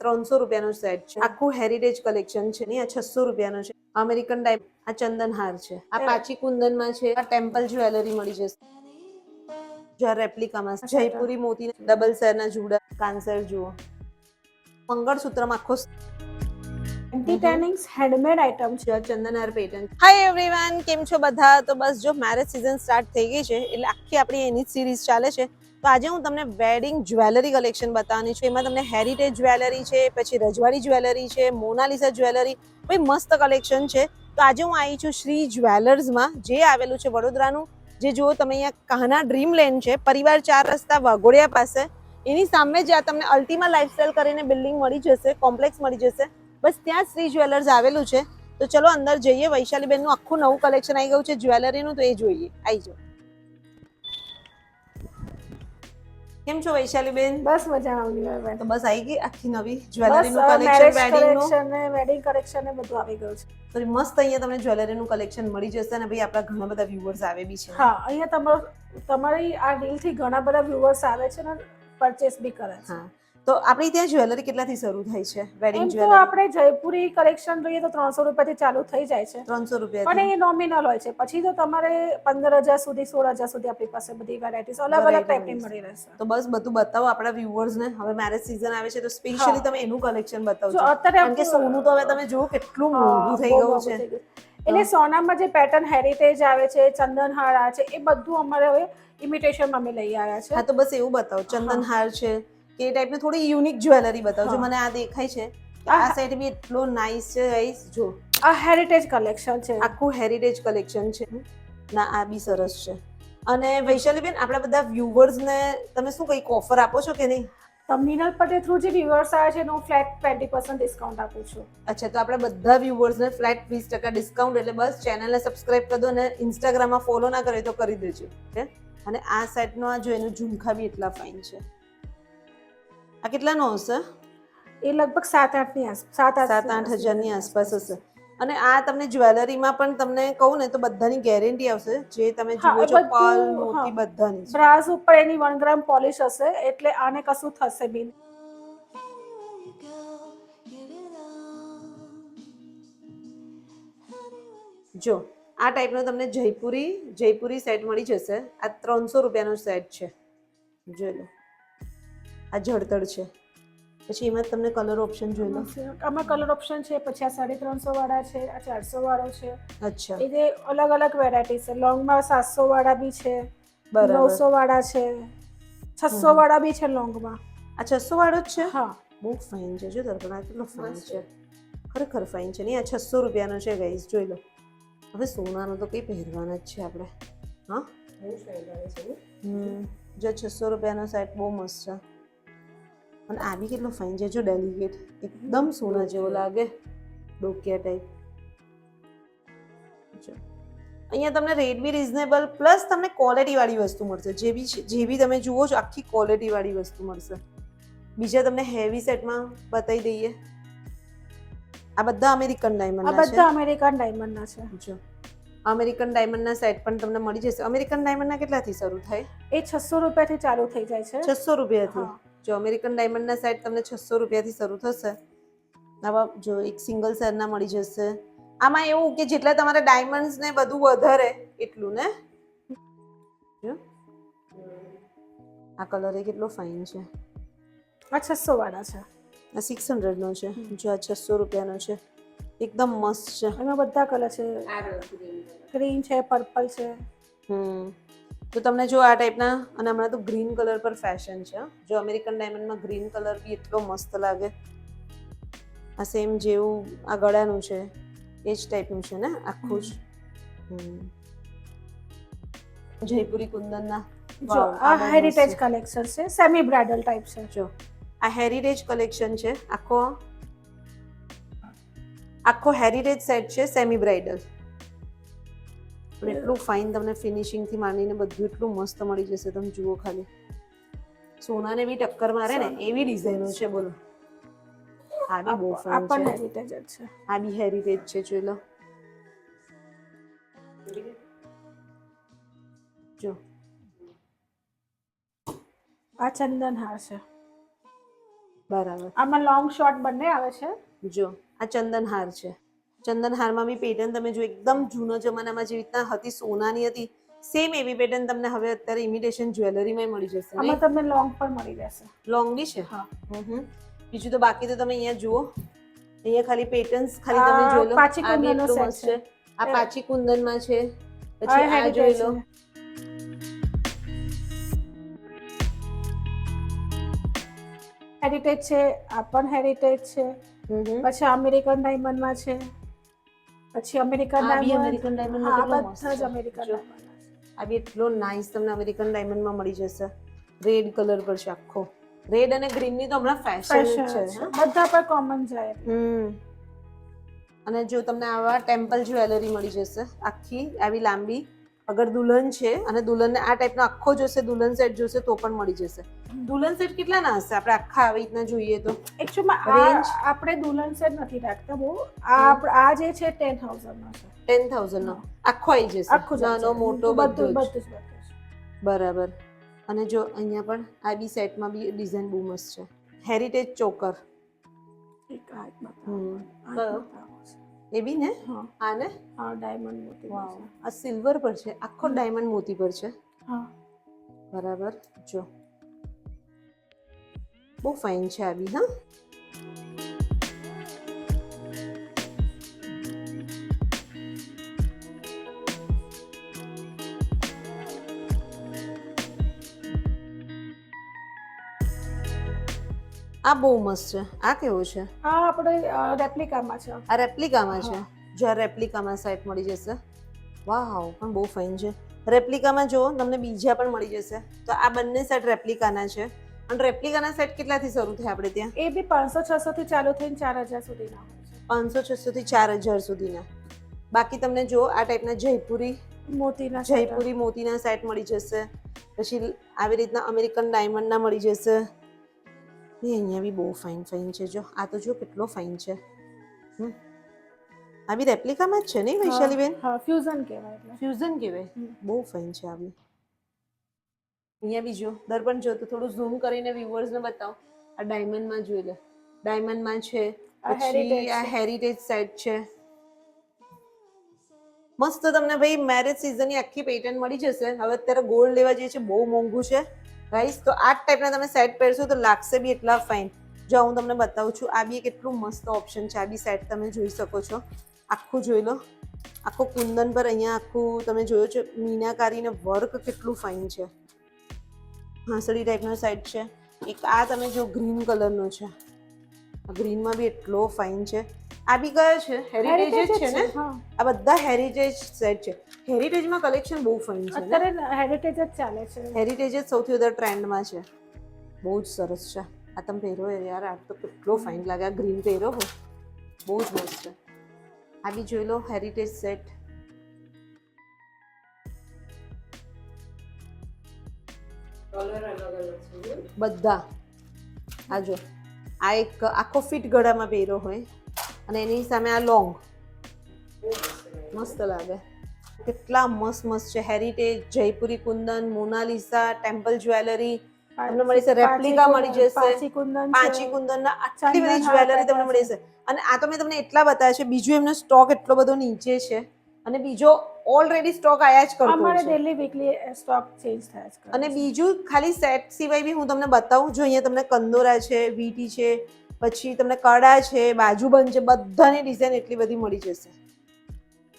300 રૂપિયાનો સેટ છે. આખું હેરિટેજ કલેક્શન છે ને આ 600 રૂપિયાનો છે. અમેરિકન ડાયમંડ, આ ચંદનહાર છે, આ પાચી કુંદનમાં છે, આ ટેમ્પલ જ્વેલરી મળી જશે. જો રેપ્લિકામાં જયપુરી મોતી ડબલ શેરના જુડા કાંસર જુઓ. મંગળસૂત્રમાં આખો એન્ટી ટેનિંગ્સ હેન્ડમેડ આઇટમ છે. ચંદનહાર પેટર્ન. હાય એવરીવન, કેમ છો બધા? તો બસ જો મેરેજ સીઝન સ્ટાર્ટ થઈ ગઈ છે એટલે આખી આપણી એની જ સિરીઝ ચાલે છે. તો આજે હું તમને વેડિંગ જ્વેલરી કલેક્શન બતાવવાની છું. એમાં તમને હેરિટેજ જ્વેલરી છે, પછી રજવાડી જ્વેલરી છે, મોનાલિસા જ્વેલરી, ભાઈ મસ્ત કલેક્શન છે. તો આજે હું આવી છું શ્રી જ્વેલર્સમાં, જે આવેલું છે વડોદરાનું. જે જુઓ તમે અહીંયા કાહના ડ્રીમ લેન્ડ છે, પરિવાર 4 રસ્તા વાઘોડિયા પાસે. એની સામે જ આ તમને અલ્ટિમા લાઇફસ્ટાઇલ કરીને બિલ્ડિંગ મળી જશે, કોમ્પ્લેક્સ મળી જશે. બસ ત્યાં શ્રી જ્વેલર્સ આવેલું છે. તો ચલો અંદર જઈએ. વૈશાલીબેનનું આખું નવું કલેક્શન આવી ગયું છે જ્વેલરીનું, તો એ જોઈએ. આવી જાઓ. કેમ છો વૈશાલીબેન? બસ મજામાં. તો બસ આવી ગઈ આખી નવી જ્વેલરીનું બસ કલેક્શન, મેરેજ વેડિંગનું કલેક્શન ને વેડિંગ કલેક્શન ને બધું આવી ગયું છે. તો મસ્ત અહીંયા તમને જ્વેલરીનું કલેક્શન મળી જશે. અને ભાઈ આપણા ઘણા બધા વ્યુઅર્સ આવે બી છે. હા, અહીંયા તમારી આ ડીલથી ઘણા બધા વ્યુઅર્સ આવે છે ને પરચેસ બી કરે છે. હા, તો આપણી ત્યાં જ્વેલરી કેટલાથી શરૂ થાય છે? વેડિંગ એમ તો જ્વેલરી આપણે જયપુરી કલેક્શન જોઈએ તો 300 રૂપિયાથી ચાલુ થઈ જાય છે. 300 પણ રૂપિયાથી. એ નોમિનલ હોય છે. પછી તો તમારે 15,000 સુધી 16,000 સુધી આપણી પાસે બધી વેરાયટીઝ અલગ અલગ ટાઈપની મળી રહેશે. તો બસ બધું બતાવો આપણા વ્યુઅર્સને. હવે મેરેજ સીઝન આવે છે તો સ્પેશિયલી તમે એનું કલેક્શન બતાવજો. કારણ કે સોનું તો હવે તમે જુઓ કેટલું મોંઘું થઈ ગયું છે. એટલે સોનામાં જે પેટર્ન હેરિટેજ આવે છે, ચંદનહાર આવે છે, એ બધું અમારે હવે ઇમિટેશનમાં અમે લઈ આવ્યા છે. હા, તો બસ એવું બતાવો. ચંદનહાર છે કે એ ટાઈપની થોડી યુનિક જ્વેલરી બતાવજો. મને આ દેખાય છે આ સેટ બી એટલો નાઇસ છે ગાઈસ. જો આ હેરિટેજ કલેક્શન છે, આખું હેરિટેજ કલેક્શન છે. ના, આ બી સરસ છે. અને વૈશાલીબેન, આપણા બધા વ્યુઅર્સને તમે શું કંઈક ઓફર આપો છો કે નહીં? ટર્મિનલ પર થ્રુ જે વ્યુઅર્સ આવે છે એનું ફ્લેટ 20% ડિસ્કાઉન્ટ આપું છું. અચ્છા, તો આપણે બધા વ્યુઅર્સને ફ્લેટ 20% ડિસ્કાઉન્ટ. એટલે બસ ચેનલને સબસ્ક્રાઇબ કરી દો અને ઇન્સ્ટાગ્રામમાં ફોલો ના કરે તો કરી દેજો. અને આ સેટનો આ જો એનું ઝુમખા બી એટલા ફાઇન છે. આ કેટલાનો હશે? એ લગભગ 7-8 હજારની આસપાસ હશે. અને આ તમને જ્વેલરીમાં પણ તમને કહું ને તો બધાની ગેરંટી આવશે. જે તમે જુઓ છો પર્લ મોતી બધાની. બ્રાસ ઉપર એની 1 ગ્રામ પોલિશ હશે એટલે આને કશું થશે બી. જો આ ટાઈપનો તમને જયપુરી સેટ મળી જશે. આ 300 રૂપિયાનો સેટ છે. જોઈ લો, આ જળતર છે. પછી એમાં તમને કલર ઓપ્શન જોઈ લો. આમાં કલર ઓપ્શન છે. પછી આ 350 વાળા છે, આ 400 વાળો છે. અચ્છા, એ જે અલગ અલગ વેરાયટી છે. લોંગમાં 700 વાળા બી છે, 900 વાળા છે, 600 વાળા બી છે લોંગમાં. આ 600 વાળો જ છે? હા, બહુ ફાઇન છે. જો દર્પણ, આ કેટલો ફાઇન છે, ખરેખર ફાઇન છે. નહીં, આ 600 રૂપિયાનો છે ગાઈસ. જોઈ લો. હવે સોનાનો તો કંઈ પહેરવાના જ છે આપણે. હા, જો 600 રૂપિયાનો સેટ બહુ મસ્ત છે. અને આ બી કેટલો ફાઇન છે. જો ડેલિકેટ, એકદમ સોના જેવો લાગે, ડોકિયા ટાઈપ. અહીંયા તમને રેટ બી રિઝનેબલ, પ્લસ તમને ક્વોલિટી વાળી વસ્તુ મળશે. જે બી તમે જુઓ છો આખી ક્વોલિટી વાળી વસ્તુ મળશે. બીજા તમને હેવી સેટમાં બતાવી દઈએ. આ બધા અમેરિકન ડાયમંડના છે. બધા અમેરિકન ડાયમંડના છે. જો અમેરિકન ડાયમંડના સેટ પણ તમને મળી જશે. અમેરિકન ડાયમંડના કેટલાથી શરૂ થાય? એ 600 રૂપિયાથી ચાલુ થઈ જાય છે. 600 રૂપિયાથી. જો અમેરિકન ડાયમંડના સેટ તમને 600 રૂપિયાથી શરૂ થશે. આવા જો એક સિંગલ સેરના મળી જશે. આમાં એવું કે જેટલા તમારે ડાયમંડ્સ ને બધું વધારે એટલું ને. જો આ કલર એ કેટલો ફાઇન છે. આ 600 વાળા છે. આ 600 નો છે. જો આ 600 રૂપિયાનો છે. એકદમ મસ્ત છે. એમાં બધા કલર છે. ગ્રીન છે, પર્પલ છે. તો તમને જો આ ટાઈપના, અને હમણાં તો ગ્રીન કલર પર ફેશન છે. જો અમેરિકન ડાયમંડમાં ગ્રીન કલર બી એટલો મસ્ત લાગે. આ સેમ જેવું આ ગળાનું છે એ જ ટાઈપનું છે ને આખું જ. જયપુરી કુંદનના. જો આ હેરિટેજ કલેક્શન છે, સેમી બ્રાઇડલ ટાઈપ છે. જો આ હેરિટેજ કલેક્શન છે. આખો હેરિટેજ સેટ છે, સેમી બ્રાઇડલ. એટલું ફાઇન તમને ફિનિશિંગથી માંડીને બધું એટલું મસ્ત મળી જશે. તમે જુઓ ખાલી, સોનાને બી ટક્કર મારે ને એવી ડિઝાઇનો છે. બોલો, આ બી બહુ ફાઇન છે. હેરિટેજ છે. આ બી હેરિટેજ છે. જોઈ લો. જો આ ચંદનહાર છે. બરાબર. આમાં લોંગ શોર્ટ બંને આવે છે. જો આ ચંદનહાર છે. ચંદનહારમાં બી પેટર્ન તમે જો એકદમ જૂનો જમાનામાં જેવી રીતના હતી, સોનાની હતી, સેમ એવી પેટર્ન તમને હવે અત્યારે ઇમિટેશન જ્વેલરીમાં મળી જશે. આમાં તમને લોંગ પણ મળી જશે. લોંગ બી છે. હા. બીજું તો બાકી તો તમે અહીંયા જુઓ, અહીંયા ખાલી પેટર્ન્સ ખાલી તમે જોઈ લો. પાચી આ બી કુંદનનો એટલું સેટ મસ્ત છે. આ પાચી કુંદનમાં છે. પછી આ heritage જોઈ લો. છે. હેરિટેજ છે, આ પણ હેરિટેજ છે. પછી અમેરિકન ડાયમંડમાં છે. પછી અમેરિકન આ બી ડાયમંડ. અમેરિકન ડાયમંડ હા, કેટલો મસ્ત બધા જ છે. અમેરિકન જો. ડાયમંડ. આ બી એટલો નાઇસ તમને અમેરિકન ડાયમંડમાં મળી જશે. રેડ કલર પર છે આખો. રેડ અને ગ્રીન ની તો હમણાં ફેશન જ છે. બધા પર કોમન જાય. અને જો તમને આવા ટેમ્પલ જ્વેલરી મળી જશે આખી આવી લાંબી. અગર દુલ્હન છે અને દુલ્હનને આ ટાઈપનો આખો જોશે, દુલ્હન સેટ જોશે તો પણ મળી જશે. દુલ્હન સેટ કેટલા ના હશે આપણે આખા આવી રીતના જોઈએ તો? એકચ્યુઅલી આપણે દુલ્હન સેટ નથી રાખતા બહુ. આ જે છે 10,000 નો છે. 10,000 નો આખો આવી જશે, નાનો મોટો બધું જ. બરાબર. અને જો અહીંયા પણ આ બી સેટમાં બી ડિઝાઇન બહુ મસ્ત છે. Heritage choker. એ બી ને? આ ને? હા, ડાયમંડ મોતી. વાવ, આ સિલ્વર પર છે, આખો ડાયમંડ મોતી પર છે. હા, બરાબર. જો બહુ ફાઇન છે આ બી. હા, આ બહુ મસ્ત છે. આ કેવો છે? આ આપણે રેપ્લિકામાં છે. આ રેપ્લિકામાં છે. જો આ રેપ્લિકામાં સેટ મળી જશે. વાવ, પણ બહુ ફાઇન છે. રેપ્લિકામાં જો તમને બીજા પણ મળી જશે. તો આ બંને સેટ રેપ્લિકાના છે. અને રેપ્લિકાના સેટ કેટલાથી શરૂ થાય આપણે ત્યાં? એ બી 500-600 થી ચાલુ થઈને 4,000 સુધીના હોય છે. 500-600 થી 4,000 સુધીના. બાકી તમને જો આ ટાઈપના જયપુરી મોતીના સેટ મળી જશે. પછી આવી રીતના અમેરિકન ડાયમંડના મળી જશે. અહીંયા બી બહુ ફાઇન છે. જો આ તો જો કેટલો ફાઇન છે. આ બી રેપ્લિકામાં જ છે ને વૈશાલીબેન? હા, ફ્યુઝન કહેવાય. ફ્યુઝન કહેવાય. બહુ ફાઇન છે આ બી. અહીંયા બી જો દર્પણ જો તો થોડું ઝૂમ કરીને વ્યુઅર્સને બતાવો. આ ડાયમંડમાં જોઈ લે. ડાયમંડમાં છે. પછી આ હેરિટેજ સેટ છે. મસ્ત તમને ભાઈ મેરેજ સિઝનની આખી પેટર્ન મળી જશે. હવે અત્યારે ગોલ્ડ લેવા જઈએ છે, બહુ મોંઘું છે ગાઈસ. તો આ ટાઈપના તમે સેટ પહેરશો તો લાગશે બી એટલા ફાઇન. જો હું તમને બતાવું છું, આ બી કેટલું મસ્ત ઓપ્શન છે. આ બી સેટ તમે જોઈ શકો છો. આખું જોઈ લો. આખું કુંદન પર અહીંયા આખું તમે જોયો છો મીનાકારીને વર્ક કેટલું ફાઇન છે. હાંસળી ટાઈપનો સેટ છે. એક આ તમે જો ગ્રીન કલરનો છે. આ ગ્રીનમાં બી એટલો ફાઇન છે. આ બી કયો છે? હેરિટેજ જ છે ને? આ બધા હેરિટેજ સેટ છે. હેરિટેજમાં કલેક્શન બહુ ફાઇન છે. અત્યારે હેરિટેજ જ ચાલે છે. હેરિટેજ જ સૌથી વધારે ટ્રેન્ડમાં છે. બહુ જ સરસ છે. આ તમે પહેરો યાર, આ તો કેટલો ફાઇન લાગે. આ ગ્રીન પહેરો હો, બહુ જ મસ્ત છે. આ બી જોઈ લો હેરિટેજ સેટ. બધા આ જો આ એક આખો ફિટ ગળામાં પહેરો હોય અને એની સામે આ લોંગ, મસ્ત લાગે. કેટલા મસ્ત છે. Heritage, Jaipuri Kundan, Monalisa, temple jewellery તમને મળી જશે. રેપ્લિકા મળી જશે. પાંચી કુંદનના આટલી બધી જ્વેલરી તમને મળી જશે. અને આ તો મેં તમને એટલા બતાવ્યા છે. બીજું એમનો સ્ટોક એટલો બધો નીચે છે અને બીજો ઓલરેડી સ્ટોક આયા જ કરતો અમારે છે. ડેલી વીકલી સ્ટોક ચેન્જ થાય છે. અને બીજું ખાલી સેટ સિવાય બી હું તમને બતાવું. જો અહીંયા તમને કંદોરા છે, વીટી છે, પછી તમને કડા છે, બાજુબંધ છે, બધાની ડિઝાઇન એટલી બધી મળી જશે.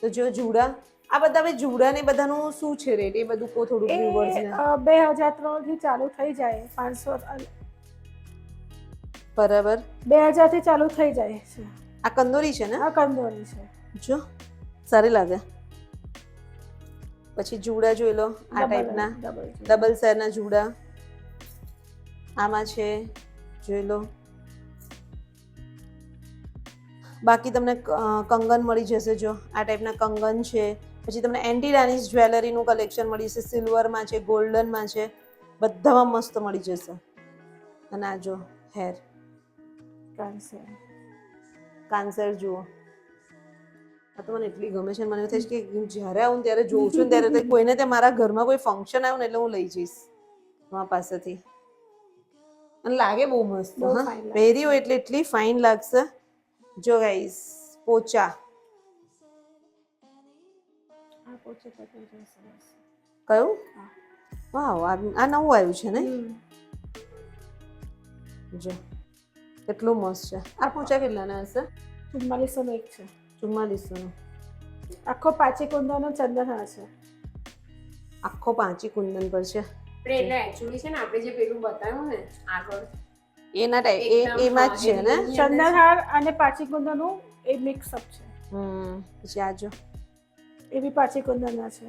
તો જો જુડા, આ બધા હવે જુડા ને બધાનું શું છે રેટ? એ બધું કો થોડું વ્યુઅર્સને. 2,003 થી ચાલુ થઈ જાય. 500 બરાબર. 2,000 થી ચાલુ થઈ જાય છે. આ કંદોરી છે ને? આ કંદોરી છે. જો સારી લાગે. પછી જુડા જોઈ લો. આ ટાઈપના ડબલ સેરના જુડા આમાં છે, જોઈ લો. બાકી તમને કંગન મળી જશે. જો આ ટાઈપના કંગન છે. પછી તમને એન્ટી ડાનિશ જ્વેલરીનું કલેક્શન મળી જશે. સિલ્વરમાં છે, ગોલ્ડનમાં છે, બધામાં મસ્ત મળી જશે. અને આ જો હેર કાંસર જુઓ. આ તો મને એટલી ગમે છે. મને એવું થાય છે કે જ્યારે આવું ત્યારે જોઉં છું ને ત્યારે કોઈને તે મારા ઘરમાં કોઈ ફંક્શન આવ્યું ને એટલે હું લઈ જઈશ મારા પાસેથી. અને લાગે બહુ મસ્ત. બહુ હા, fine લાગે પહેરી હોય એટલે એટલી ફાઇન લાગશે. જો ગાઈસ, પોચા આ પોચો પેટર્ન છે સરસ. કયું? હા. વાવ, આ નવું આવ્યું છે ને? જો કેટલું મસ્ત છે. આ પોચા કેટલાના હશે? 4400 નો એક છે. 4400 નો. આખો પાચી કુંદનનો ચંદન છે. આખો પાંચી કુંદન પર છે. એટલે એકચ્યુઅલી છે ને આપણે જે પેલું બતાવ્યું ને આગળ એના ટાઈપ એમાં જ છે ને? ચંદનહાર અને પાચી કુંદનનું એ મિક્સ અપ છે. પછી આ જો એ બી પાચી કુંદનના છે.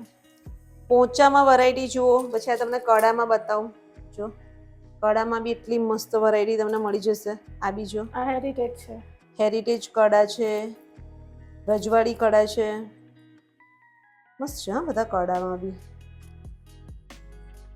પોચામાં વેરાયટી જુઓ. પછી આ તમને કડામાં બતાવું. જો કડામાં બી એટલી મસ્ત વેરાયટી તમને મળી જશે. આ બી જો, આ હેરિટેજ છે. હેરિટેજ કડા છે, રજવાડી કડા છે. મસ્ત છે હા બધા કડામાં બી.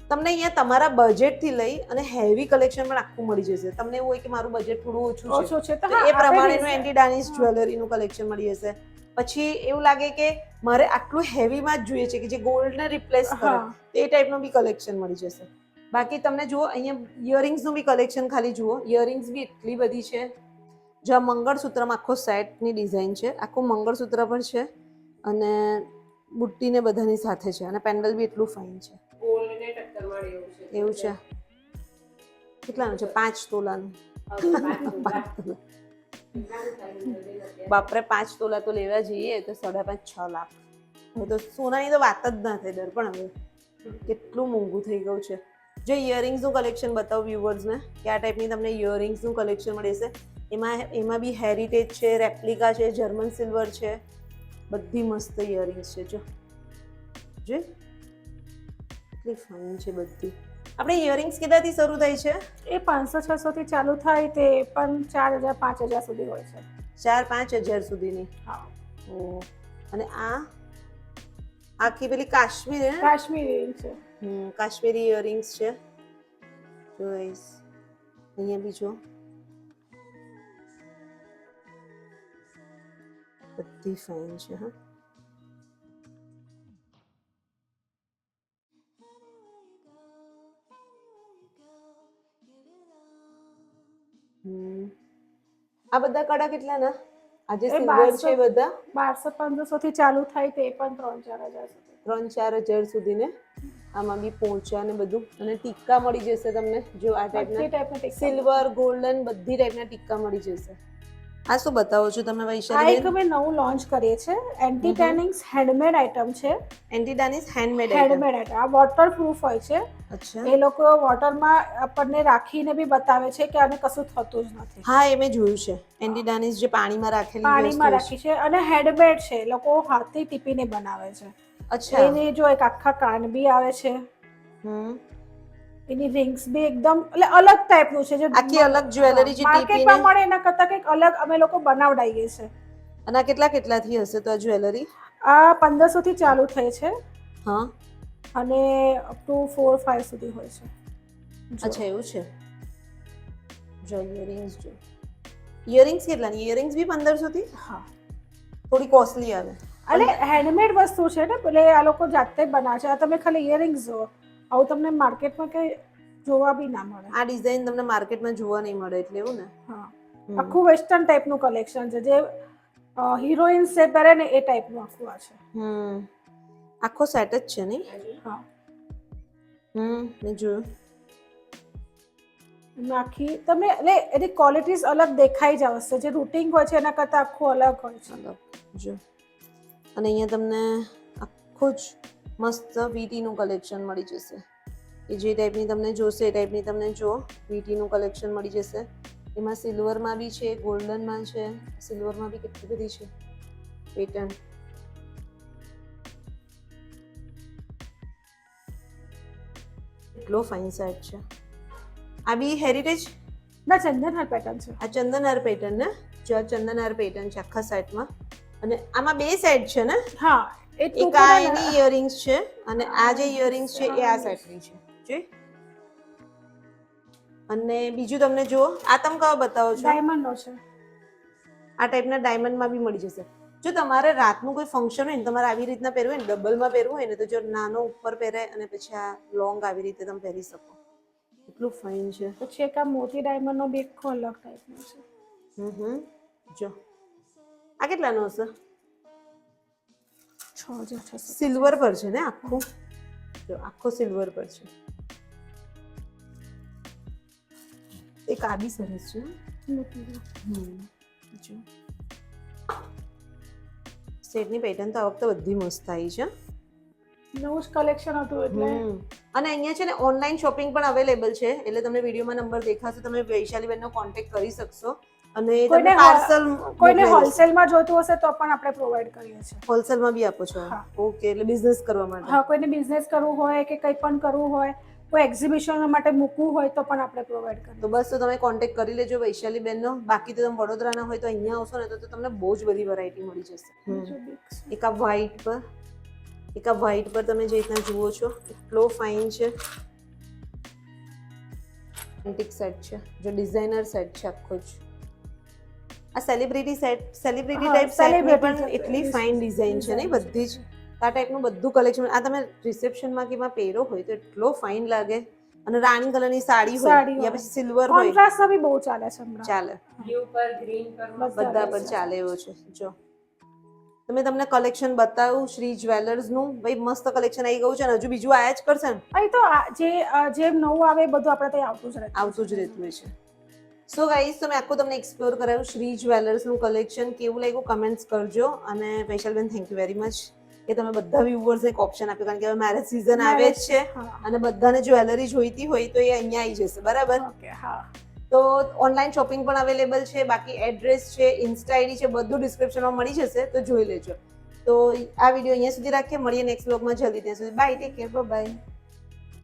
તમને અહીંયા તમારા બજેટથી લઈ અને હેવી કલેક્શન પણ આખું મળી જશે. તમને એવું હોય કે મારું બજેટ થોડું ઓછું છે, તો એ પ્રમાણેનું એન્ટી ડાનિશ જ્વેલરીનું કલેક્શન મળી જશે. પછી એવું લાગે કે મારે આટલું હેવીમાં જ જોઈએ છે કે જે ગોલ્ડને રિપ્લેસ કરે, એ ટાઈપનું બી કલેક્શન મળી જશે. બાકી તમને જુઓ અહીંયા ઇયરિંગ્સનું બી કલેક્શન ખાલી જુઓ. ઇયરિંગ્સ બી એટલી બધી છે. જો આ મંગળસૂત્રમાં આખો સેટની ડિઝાઇન છે. આખું મંગળસૂત્ર પણ છે અને બુટ્ટીને બધાની સાથે છે અને પેન્ડલ બી એટલું ફાઇન છે. ગોલ્ડને ટક્કર મળે એવું છે. કેટલાનું છે? 5 તોલાનું. બાપરે, 5 તોલા તો લેવા જઈએ તો 5.5-6 લાખ. હવે તો સોનાની તો વાત જ ના થાય દર, પણ હવે કેટલું મોંઘું થઈ ગયું છે. જો ઇયરિંગ્સનું કલેક્શન બતાવું વ્યુઅર્સને કે આ ટાઈપની તમને ઇયરિંગ્સનું કલેક્શન મળી જશે. એમાં બી હેરિટેજ છે, રેપ્લિકા છે, જર્મન સિલ્વર છે, બધી મસ્ત ઇયરિંગ્સ છે. જો કેટલી ફાઇન છે બધી. આપણે ઇયરિંગ્સ કેટલાથી શરૂ થાય છે? એ 500-600 થી ચાલુ થાય, તે પણ 4000-5000 સુધી હોય છે. 4-5 હજાર સુધીની. હા. અને આ આખી પેલી કાશ્મીરી છે. કાશ્મીરી ઇયરિંગ્સ છે. જો અહીંયા બી જો બધી ફાઇન છે. હા, આ બધા કડા કેટલાના? આજે સિલ્વર છે બધા 1200-1500 થી ચાલુ થાય, તે પણ 3-4 હજાર સુધી. 3-4 હજાર સુધી ને. આમાં બી પોંચા ને બધું અને ટીક્કા મળી જશે તમને. જો આ ટાઈપના સિલ્વર, ગોલ્ડન બધી ટાઈપના ટીક્કા મળી જશે. આ શું બતાવો છો તમે આ વૈશાલી? એક અમે નવું લોન્ચ કરીએ છે. એન્ટી ટેનિંગ્સ હેન્ડમેડ આઇટમ છે. એન્ટી ડાનિશ હેન્ડમેડ આઇટમ. આ વોટરપ્રૂફ હોય છે. અચ્છા. એ લોકો વોટરમાં આપણને રાખીને બી બતાવે છે કે આને કશું થતું જ નથી. હા, એ મેં જોયું છે. એન્ટી ડાનિશ જે પાણીમાં પાણીમાં રાખી છે અને હેન્ડમેડ છે. લોકો હાથથી ટીપીને બનાવે છે. અચ્છા. એની જો એક આખા કાન બી આવે છે. એની રિંગ્સ બી એકદમ એટલે અલગ ટાઈપનું છે. જે આખી અલગ જ્વેલરી જે માર્કેટમાં મળે એના કરતાં કંઈક અલગ અમે લોકો બનાવડાવીએ છે. અને આ કેટલાથી હશે તો આ જ્વેલરી? આ 1500 થી ચાલુ થાય છે. હા. અને અપ ટુ 4-5 સુધી હોય છે. અચ્છા, એવું છે. જો ઇયરિંગ્સ જો. ઇયરિંગ્સ કેટલાની? ઇયરિંગ્સ બી 1500 થી? હા. થોડી કોસ્ટલી આવે. અને હેન્ડમેડ વસ્તુ છે ને, એટલે આ લોકો જાતે બનાવે છે. આ તમે ખાલી ઇયરિંગ્સ જુઓ, આવું તમને માર્કેટમાં કંઈ જોવા બી ના મળે. આ ડિઝાઇન તમને માર્કેટમાં જોવા નહીં મળે એટલે એવું ને? હા. આખું વેસ્ટર્ન ટાઈપનું કલેક્શન છે. જે હિરોઈન્સ જે પહેરે ને એ ટાઈપનું આખું આ છે. આખો સેટ જ છે નહીં? હા. મેં જોયું. આખી તમે એટલે એની ક્વોલિટીઝ અલગ દેખાઈ જ આવશે. જે રૂટિંગ હોય છે એના કરતાં આખું અલગ હોય છે. જો અને અહીંયા તમને આખું જ મસ્ત વીટીનું કલેક્શન મળી જશે. એ જે ટાઈપની તમને જોશે એ ટાઈપની તમને જો વીટીનું કલેક્શન મળી જશે. એમાં સિલ્વરમાં બી છે, ગોલ્ડનમાં છે. સિલ્વરમાં બી કેટલી બધી છે પેટર્ન. એટલો ફાઇન સેટ છે. આ બી હેરિટેજ ના, ચંદનહાર પેટર્ન છે. આ ચંદનહાર પેટર્ન ને? જો આ ચંદનહાર પેટર્ન છે આખા સેટમાં. અને આમાં 2 સેટ છે ને? હા. એક આ એની ઇયરિંગ્સ છે અને આ જે ઇયરિંગ્સ છે એ આ સેટની છે. જોઈ. અને બીજું તમને જુઓ, આ તમે કયો બતાવો છો? ડાયમંડનો છે. આ ટાઈપના ડાયમંડમાં બી મળી જશે. જો તમારે રાતનું કોઈ ફંક્શન હોય ને, તમારે આવી રીતના પહેરવું હોય ને, ડબલમાં પહેરવું હોય ને, તો જો નાનો ઉપર પહેરાય અને પછી આ લોંગ આવી રીતે તમે પહેરી શકો. કેટલું ફાઇન છે. પછી એક આ મોતી ડાયમંડ નો બી એક અલગ ટાઈપનો છે. જો આ કેટલાનો હશે? 6,600. સિલ્વર પર છે ને આખું? જો આખો સિલ્વર પર છે. એક આ બી સરસ છે. જો સેટની પેટર્ન તો આ વખતે બધી મસ્ત આવી છે. નવું જ કલેક્શન હતું એટલે અને અહીંયા છે ને ઓનલાઈન શોપિંગ પણ અવેલેબલ છે, એટલે તમને વિડીયોમાં નંબર દેખાશે, તમે વૈશાલીબેનનો કોન્ટેક્ટ કરી શકશો. અને તમે પાર્સલ કોઈને હોલસેલમાં જોતું હશે તો પણ આપણે પ્રોવાઈડ કરીએ છીએ. હોલસેલમાં બી આપો છો? હા. ઓકે, એટલે બિઝનેસ કરવા માટે. હા, કોઈને બિઝનેસ કરવું હોય કે કંઈ પણ કરવું હોય, કોઈ એક્ઝિબિશન માટે મૂકવું હોય તો પણ આપણે પ્રોવાઈડ કરીએ. તો બસ તો તમે કોન્ટેક્ટ કરી લેજો વૈશાલીબેનનો. બાકી તો તમે વડોદરાના હોય તો અહીંયા આવશો ને તો તમને બહુ જ બધી વેરાયટી મળી જશે. એક આ વ્હાઈટ પર તમે જે રીતના જુઓ છો એટલો ફાઇન છે. એન્ટિક સેટ છે, જો ડિઝાઇનર સેટ છે આખો જ. આ સેલિબ્રિટી ટાઈપ સેટની પણ એટલી ફાઇન ડિઝાઇન છે ને બધી જ. આ ટાઈપનું બધું કલેક્શન આ તમે રિસેપ્શનમાં કે એમાં પહેરો હોય તો એટલો ફાઇન લાગે. અને રાણી કલરની સાડી હોય યા પછી સિલ્વર હોય, કોન્ટ્રાસ્ટ બી બહુ ચાલે છે હમણાં. ચાલે, બ્લુ પર ગ્રીન પર બધા પર ચાલે એવો છે. જો તમને કલેક્શન બતાવું શ્રી જ્વેલર્સનું. ભાઈ મસ્ત કલેક્શન આવી ગયું છે અને હજુ બીજું આયા જ કરશે ને. અહીં તો જે નવું આવે એ બધું આપણે ત્યાં આવતું જ રહેતું હોય છે. સો ગાઈઝ, તમે આખું તમને એક્સપ્લોર કરાવ્યું શ્રી જ્વેલર્સનું કલેક્શન. કેવું લાગ્યું કમેન્ટ્સ કરજો. અને વૈશાલબેન થેન્ક યુ વેરી મચ કે તમે બધા વ્યુઅર્સ એક ઓપ્શન આપ્યો, કારણ કે હવે મેરેજ સીઝન આવે જ છે અને બધાને જ્વેલરી જોઈતી હોય તો એ અહીંયા આવી જશે. બરાબર? તો ઓનલાઈન શોપિંગ પણ અવેલેબલ છે. બાકી એડ્રેસ છે, ઇન્સ્ટા આઈડી છે, બધું ડિસ્ક્રિપ્શનમાં મળી જશે, તો જોઈ લેજો. તો આ વિડીયો અહીંયા સુધી રાખીએ. મળીએ નેક્સ્ટ વ્લોગમાં જલ્દી. ત્યાં સુધી બાય, ટેક કેર, બાય.